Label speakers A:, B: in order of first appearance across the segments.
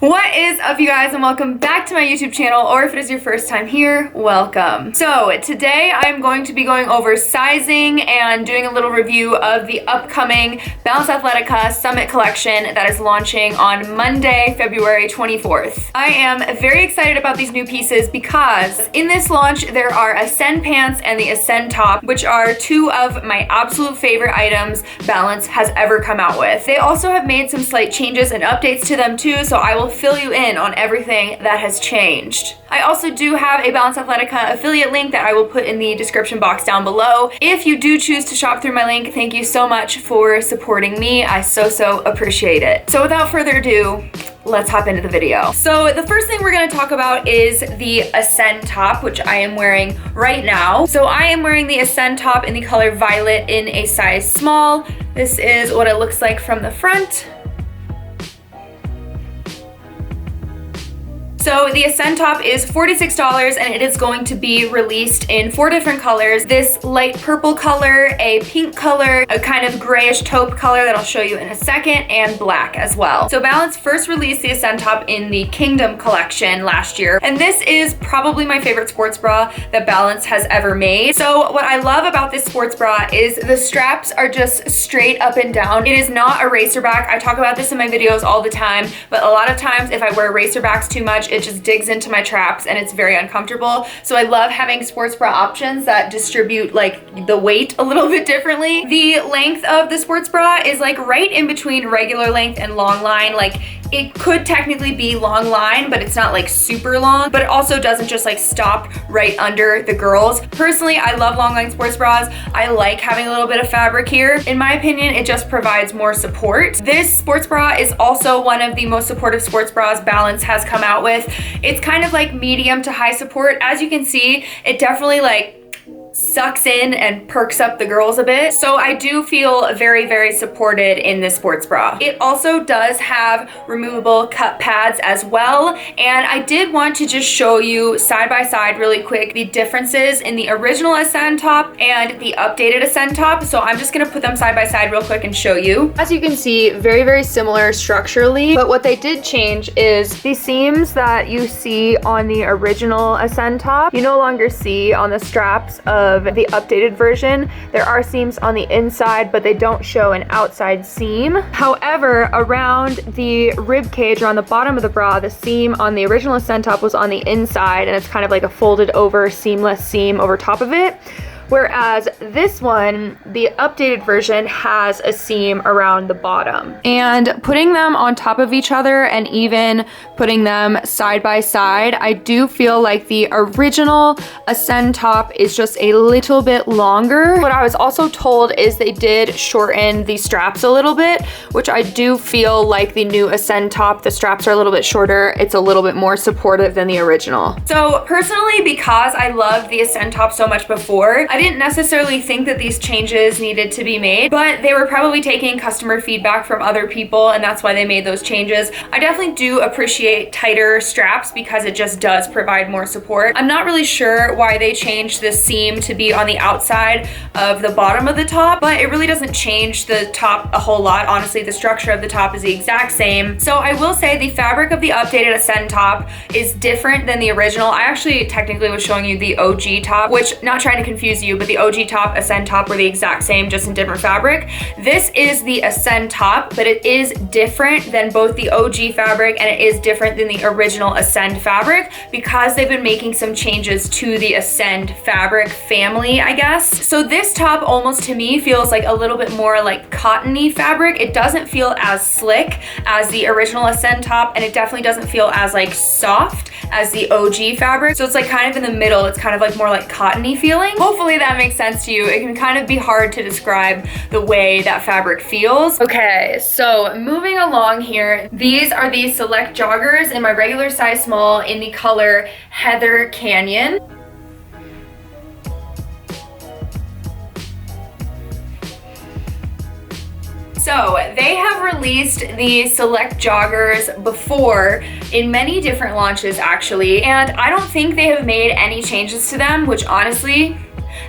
A: What is up, you guys, and welcome back to my YouTube channel, or if it is your first time here, welcome. So today I am going to be going over sizing and doing a little review of the upcoming Balance Athletica Summit collection that is launching on Monday, February 24th. I am very excited about these new pieces because in this launch there are Ascend pants and the Ascend top, which are two of my absolute favorite items Balance has ever come out with. They also have made some slight changes and updates to them too, so I will fill you in on everything that has changed. I also do have a Balance Athletica affiliate link that I will put in the description box down below. If you do choose to shop through my link, thank you so much for supporting me. I so appreciate it. So without further ado, let's hop into the video. So the first thing we're gonna talk about is the Ascend top, which I am wearing right now. So I am wearing the Ascend top in the color violet in a size small. This is what it looks like from the front. So the Ascend top is $46 and it is going to be released in 4 different colors. This light purple color, a pink color, a kind of grayish taupe color that I'll show you in a second, and black as well. So Balance first released the Ascend top in the Kingdom collection last year, and this is probably my favorite sports bra that Balance has ever made. So what I love about this sports bra is the straps are just straight up and down. It is not a racer back. I talk about this in my videos all the time, but a lot of times if I wear racer backs too much, it just digs into my traps and it's very uncomfortable. So I love having sports bra options that distribute like the weight a little bit differently. The length of the sports bra is like right in between regular length and long line. Like it could technically be long line, but it's not like super long, but it also doesn't just like stop right under the girls. Personally, I love long line sports bras. I like having a little bit of fabric here. In my opinion, it just provides more support. This sports bra is also one of the most supportive sports bras Balance has come out with. It's kind of like medium to high support. As you can see, it definitely like sucks in and perks up the girls a bit. So I do feel very supported in this sports bra. It also does have removable cup pads as well. And I did want to just show you side by side really quick the differences in the original Ascend top and the updated Ascend top. So I'm just gonna put them side by side real quick and show you. As you can see, very similar structurally, but what they did change is the seams that you see on the original Ascend top, you no longer see on the straps of the updated version. There are seams on the inside, but they don't show an outside seam. However, around the rib cage or on the bottom of the bra, the seam on the original Ascend top was on the inside, and it's kind of like a folded over seamless seam over top of it. Whereas this one, the updated version, has a seam around the bottom. And putting them on top of each other and even putting them side by side, I do feel like the original Ascend top is just a little bit longer. What I was also told is they did shorten the straps a little bit, which I do feel like the new Ascend top, the straps are a little bit shorter. It's a little bit more supportive than the original. So personally, because I loved the Ascend top so much before, I didn't necessarily think that these changes needed to be made, but they were probably taking customer feedback from other people, and that's why they made those changes. I definitely do appreciate tighter straps because it just does provide more support. I'm not really sure why they changed the seam to be on the outside of the bottom of the top, but it really doesn't change the top a whole lot. Honestly, the structure of the top is the exact same. So I will say the fabric of the updated Ascend top is different than the original. I actually technically was showing you the OG top, which, not trying to confuse you, but the OG top, Ascend top were the exact same, just in different fabric. This is the Ascend top, but it is different than both the OG fabric and it is different than the original Ascend fabric because they've been making some changes to the Ascend fabric family, I guess. So this top almost to me feels like a little bit more like cottony fabric. It doesn't feel as slick as the original Ascend top, and it definitely doesn't feel as like soft as the OG fabric. So it's like kind of in the middle. It's kind of like more like cottony feeling. Hopefully that makes sense to you. It can kind of be hard to describe the way that fabric feels. Okay, so moving along here, these are the Select Joggers in my regular size small in the color Heather Canyon. So they have released the Select Joggers before in many different launches actually, and I don't think they have made any changes to them, which honestly,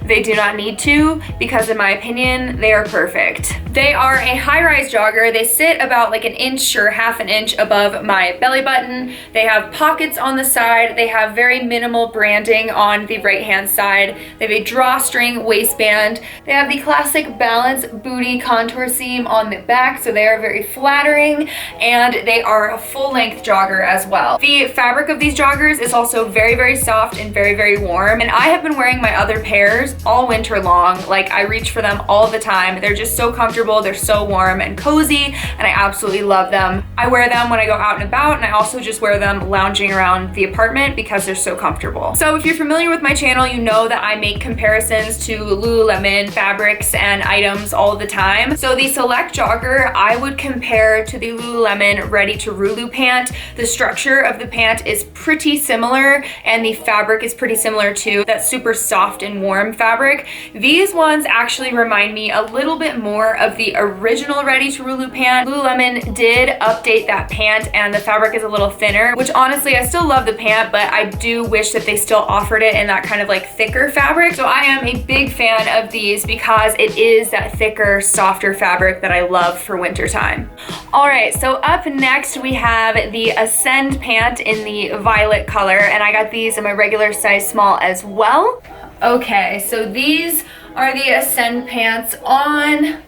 A: They do not need to, because in my opinion, they are perfect. They are a high-rise jogger. They sit about like an inch or half an inch above my belly button. They have pockets on the side. They have very minimal branding on the right-hand side. They have a drawstring waistband. They have the classic balance booty contour seam on the back, so they are very flattering, and they are a full-length jogger as well. The fabric of these joggers is also very, very soft and very, very warm, and I have been wearing my other pairs all winter long. Like, I reach for them all the time. They're just so comfortable. They're so warm and cozy, and I absolutely love them. I wear them when I go out and about, and I also just wear them lounging around the apartment because they're so comfortable. So if you're familiar with my channel, you know that I make comparisons to Lululemon fabrics and items all the time. So the Select Jogger, I would compare to the Lululemon Ready to Rulu pant. The structure of the pant is pretty similar, and the fabric is pretty similar too. That super soft and warm fabric. These ones actually remind me a little bit more of the original Ready to Rulu pant. Lululemon did update that pant, and the fabric is a little thinner, which honestly, I still love the pant, but I do wish that they still offered it in that kind of like thicker fabric. So I am a big fan of these because it is that thicker, softer fabric that I love for winter time. All right, so up next we have the Ascend pant in the violet color, and I got these in my regular size small as well. Okay, so these are the Ascend pants on.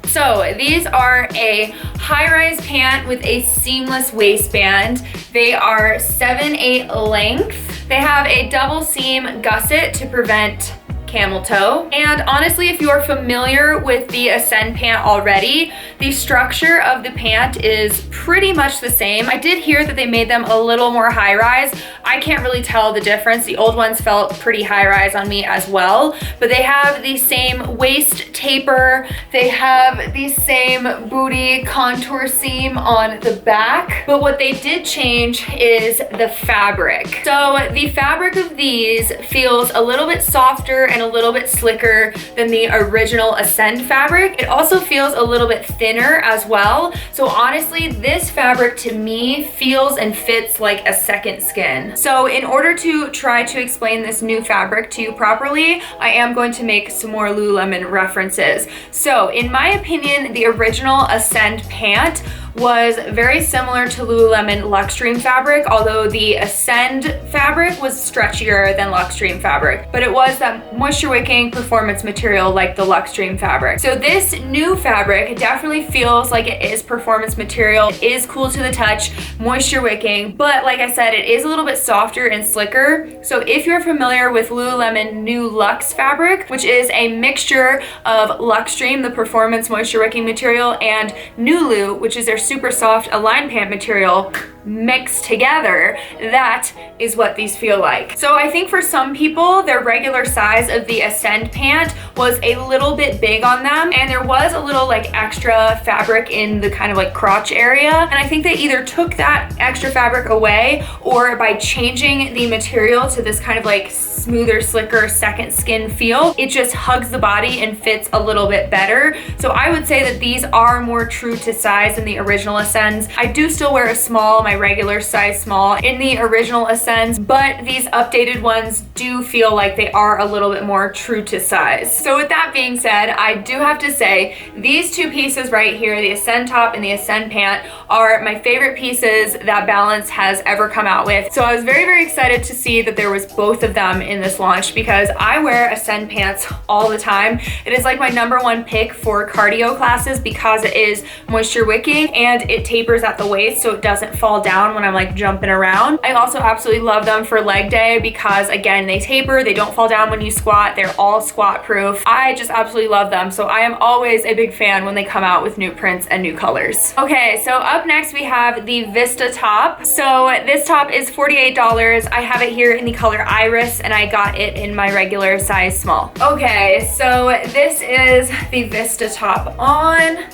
A: So these are a high-rise pant with a seamless waistband. They are 7/8 length. They have a double seam gusset to prevent camel toe. And honestly, if you are familiar with the Ascend pant already, the structure of the pant is pretty much the same. I did hear that they made them a little more high-rise. I can't really tell the difference. The old ones felt pretty high-rise on me as well, but they have the same waist taper. They have the same booty contour seam on the back, but what they did change is the fabric. So the fabric of these feels a little bit softer and a little bit slicker than the original Ascend fabric. It also feels a little bit thinner as well. So honestly, this fabric to me feels and fits like a second skin. So in order to try to explain this new fabric to you properly, I am going to make some more Lululemon references. So in my opinion, the original Ascend pant was very similar to Lululemon Luxtreme fabric, although the Ascend fabric was stretchier than Luxtreme fabric, but it was that moisture wicking performance material like the Luxtreme fabric. So this new fabric definitely feels like it is performance material. It is cool to the touch, moisture wicking, but like I said, it is a little bit softer and slicker. So if you're familiar with Lululemon New Luxe fabric, which is a mixture of Luxtreme, the performance moisture wicking material, and Nulu, which is their super soft Align pant material, mixed together, that is what these feel like. So I think for some people, their regular size of the Ascend pant was a little bit big on them, and there was a little like extra fabric in the kind of like crotch area, and I think they either took that extra fabric away, or by changing the material to this kind of like smoother, slicker second skin feel, it just hugs the body and fits a little bit better. So I would say that these are more true to size than the original Ascends. I do still wear a small, my regular size small, in the original Ascends, but these updated ones do feel like they are a little bit more true to size. So with that being said, I do have to say these two pieces right here, the Ascend top and the Ascend pant, are my favorite pieces that Balance has ever come out with. So I was very, very excited to see that there was both of them in this launch, because I wear Ascend pants all the time. It is like my #1 pick for cardio classes because it is moisture wicking and it tapers at the waist so it doesn't fall down when I'm like jumping around. I also absolutely love them for leg day because again, they taper, they don't fall down when you squat, they're all squat proof. I just absolutely love them. So I am always a big fan when they come out with new prints and new colors. Okay, so up next we have the Vista top. So this top is $48. I have it here in the color Iris, and I got it in my regular size small. Okay, so this is the Vista top on.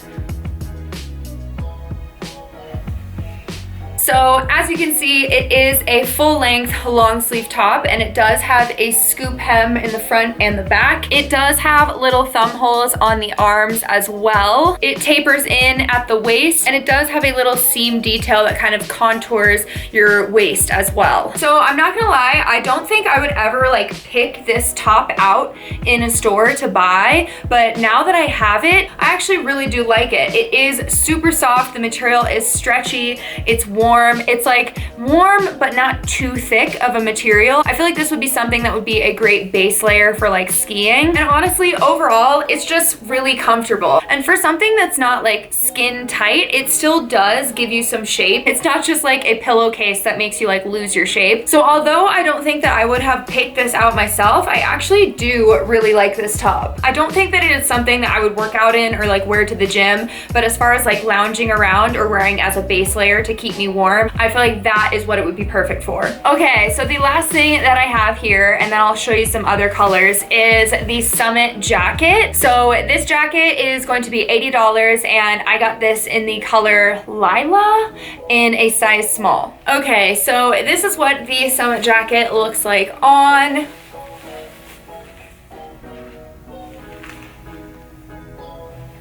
A: So as you can see, it is a full length long sleeve top, and it does have a scoop hem in the front and the back. It does have little thumb holes on the arms as well. It tapers in at the waist, and it does have a little seam detail that kind of contours your waist as well. So I'm not gonna lie, I don't think I would ever like pick this top out in a store to buy, but now that I have it, I actually really do like it. It is super soft, the material is stretchy, it's warm. It's like warm but not too thick of a material. I feel like this would be something that would be a great base layer for like skiing. And honestly, overall, it's just really comfortable. And for something that's not like skin tight, it still does give you some shape. It's not just like a pillowcase that makes you like lose your shape. So although I don't think that I would have picked this out myself, I actually do really like this top. I don't think that it is something that I would work out in or like wear to the gym, but as far as like lounging around or wearing as a base layer to keep me warm, I feel like that is what it would be perfect for. Okay, so the last thing that I have here, and then I'll show you some other colors, is the Summit jacket. So this jacket is going to be $80, and I got this in the color Lila in a size small. Okay, so this is what the Summit jacket looks like on.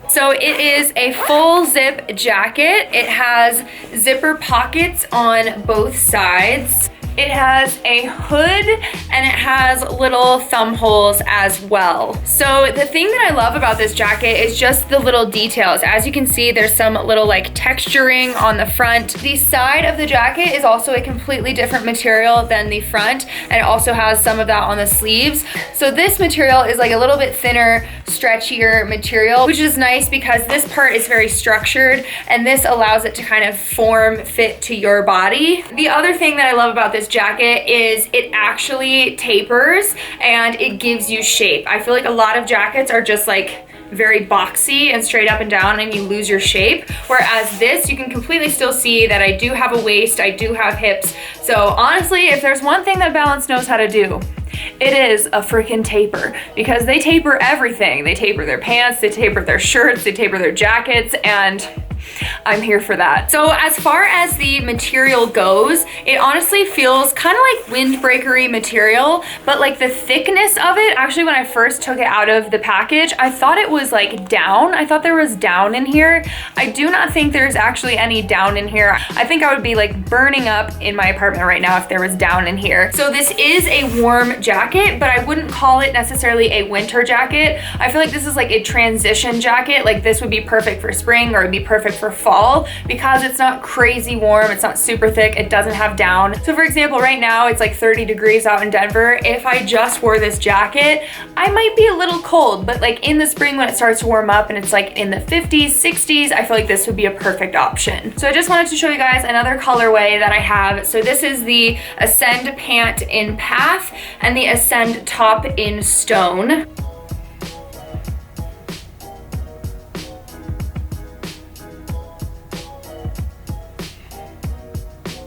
A: So it is a full zip jacket. It has zipper pockets on both sides. It has a hood, and it has little thumb holes as well. So the thing that I love about this jacket is just the little details. As you can see, there's some little like texturing on the front. The side of the jacket is also a completely different material than the front, and it also has some of that on the sleeves. So this material is like a little bit thinner, stretchier material, which is nice because this part is very structured, and this allows it to kind of form fit to your body. The other thing that I love about this jacket is it actually tapers and it gives you shape. I feel like a lot of jackets are just like very boxy and straight up and down, and you lose your shape. Whereas this, you can completely still see that I do have a waist, I do have hips. So honestly, if there's one thing that Balance knows how to do, it is a freaking taper, because they taper everything. They taper their pants, they taper their shirts, they taper their jackets, and I'm here for that. So as far as the material goes, it honestly feels kind of like windbreakery material, but like the thickness of it, actually when I first took it out of the package, I thought it was like down. I thought there was down in here. I do not think there's actually any down in here. I think I would be like burning up in my apartment right now if there was down in here. So this is a warm jacket, but I wouldn't call it necessarily a winter jacket. I feel like this is like a transition jacket. Like this would be perfect for spring, or it'd be perfect for fall, because it's not crazy warm, it's not super thick, it doesn't have down. So for example, right now it's like 30 degrees out in Denver. If I just wore this jacket, I might be a little cold, but like in the spring when it starts to warm up and it's like in the 50s, 60s, I feel like this would be a perfect option. So I just wanted to show you guys another colorway that I have. So this is the Ascend pant in Path and the Ascend top in Stone.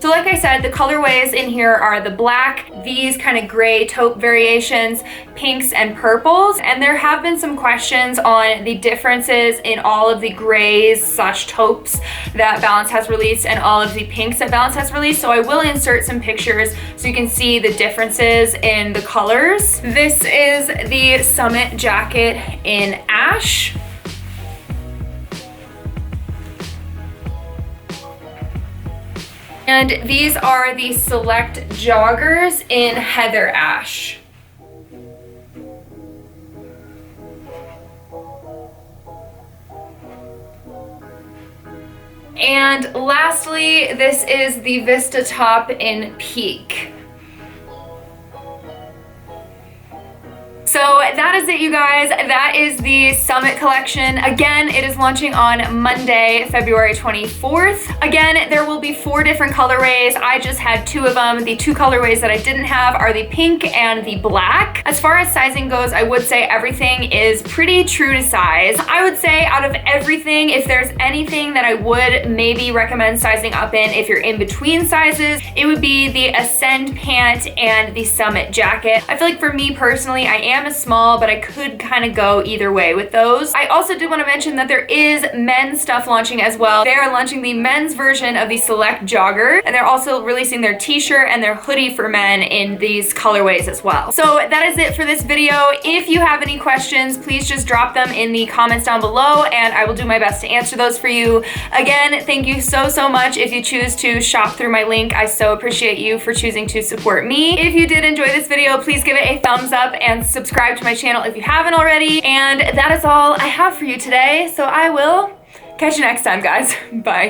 A: So like I said, the colorways in here are the black, these kind of gray taupe variations, pinks and purples. And there have been some questions on the differences in all of the grays slash taupes that Balance has released and all of the pinks that Balance has released. So I will insert some pictures so you can see the differences in the colors. This is the Summit jacket in Ash. And these are the Select Joggers in Heather Ash. And lastly, this is the Vista top in Peak. So that is it, you guys. That is the Summit collection. Again, it is launching on Monday, February 24th. Again, there will be 4 different colorways. I just had 2 of them. The 2 colorways that I didn't have are the pink and the black. As far as sizing goes, I would say everything is pretty true to size. I would say out of everything, if there's anything that I would maybe recommend sizing up in if you're in between sizes, it would be the Ascend pant and the Summit jacket. I feel like for me personally, I am a small small, but I could kind of go either way with those. I also did want to mention that there is men's stuff launching as well. They are launching the men's version of the Select Jogger, and they're also releasing their t-shirt and their hoodie for men in these colorways as well. So that is it for this video. If you have any questions, please just drop them in the comments down below and I will do my best to answer those for you. Again, thank you so much if you choose to shop through my link. I so appreciate you for choosing to support me. If you did enjoy this video, please give it a thumbs up and subscribe to my channel if you haven't already. And that is all I have for you today. So I will catch you next time, guys. Bye.